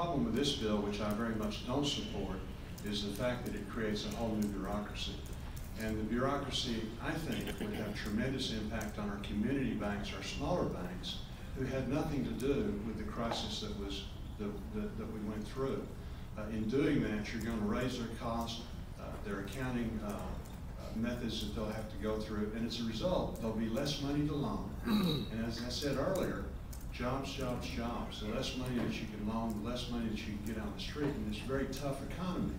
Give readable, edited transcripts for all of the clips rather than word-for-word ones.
problem with this bill, which I very much don't support, is the fact that it creates a whole new bureaucracy. And the bureaucracy, I think, would have tremendous impact on our community banks, our smaller banks, who had nothing to do with the crisis that we went through. In doing that, you're going to raise their costs, their accounting methods that they'll have to go through, and as a result, there'll be less money to loan. And as I said earlier, jobs, jobs, jobs. The less money that you can loan, the less money that you can get on the street. And this very tough economy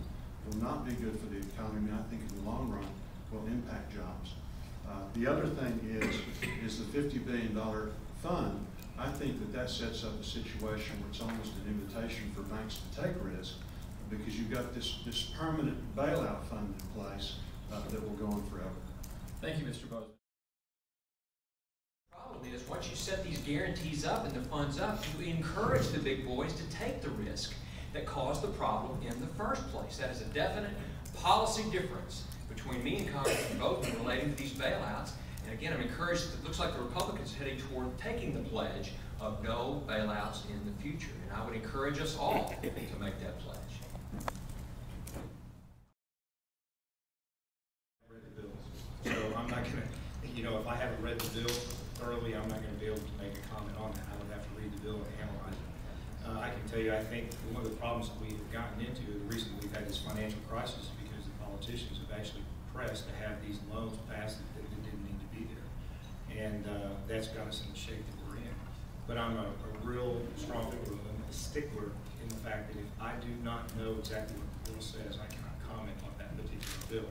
will not be good for the economy. I think in the long run will impact jobs. The other thing is the $50 billion fund. I think that sets up a situation where it's almost an invitation for banks to take risk, because you've got this permanent bailout fund in place that will go on forever. Thank you, Mr. Bozeman. The problem is, once you set these guarantees up and the funds up, you encourage the big boys to take the risk that caused the problem in the first place. That is a definite policy difference between me and Congressman Bozeman relating to these bailouts. And again, I'm encouraged, it looks like the Republicans are heading toward taking the pledge of no bailouts in the future. And I would encourage us all to make that pledge. So I'm not going to, if I haven't read the bill thoroughly, I'm not going to be able to make a comment on that. I would have to read the bill and analyze it. I can tell you, I think one of the problems that we have gotten into, the reason we've had this financial crisis, is because the politicians have actually pressed to have these loans passed that didn't need to be there. And that's got us in the shape that we're in. But I'm a real strong stickler in the fact that if I do not know exactly what the bill says, I cannot comment on that particular bill.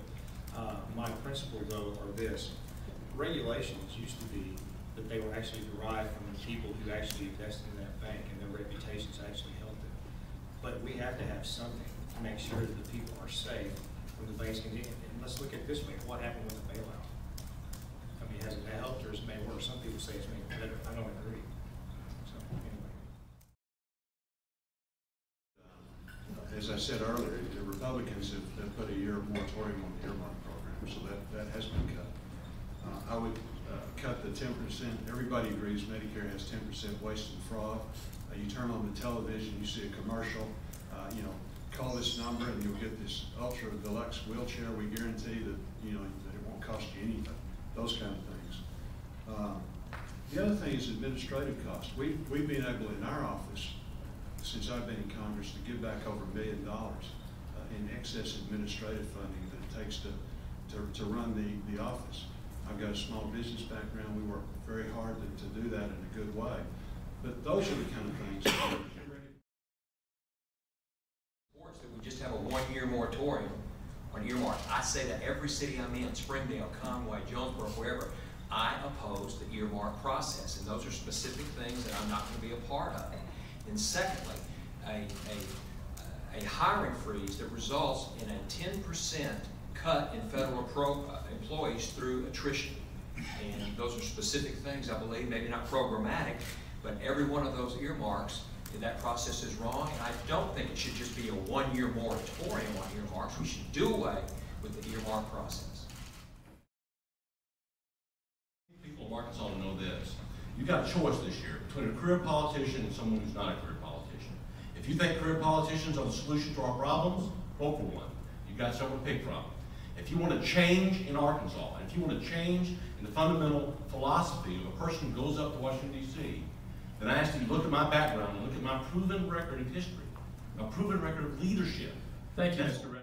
My principles, though, are this. Regulations used to be that they were actually derived from the people who actually invested in that bank, and their reputations actually helped them. But we have to have something to make sure that the people are safe from the banks. And let's look at it this way. What happened with the bailout? I mean, has it helped or has it made it worse? Some people say it's made it better. I don't agree. So, anyway. As I said earlier, the Republicans have put a year moratorium on the earmark program, so that has been cut. I would cut the 10%. Everybody agrees Medicare has 10% waste and fraud. You turn on the television, you see a commercial, call this number and you'll get this ultra deluxe wheelchair. We guarantee that, that it won't cost you anything. Those kind of things. The other thing is administrative costs. We've been able in our office, since I've been in Congress, to give back over $1 million in excess administrative funding that it takes to run the office. I've got a small business background. We work very hard to do that in a good way. But those are the kind of things that we just have a one-year moratorium on earmarks. I say that every city I'm in, Springdale, Conway, Jonesboro, wherever, I oppose the earmark process. And those are specific things that I'm not going to be a part of. And secondly, a hiring freeze that results in a 10% cut in federal employees through attrition. And those are specific things, I believe, maybe not programmatic, but every one of those earmarks, that process is wrong, and I don't think it should just be a one-year moratorium on earmarks. We should do away with the earmark process. People in Arkansas to know this. You've got a choice this year between a career politician and someone who's not a career politician. If you think career politicians are the solution to our problems, vote for one. You've got someone to pick from. If you want to change in Arkansas, and if you want to change in the fundamental philosophy of a person who goes up to Washington, D.C., then I ask you to look at my background and look at my proven record of history, a proven record of leadership. Thank you, Mr. Ray.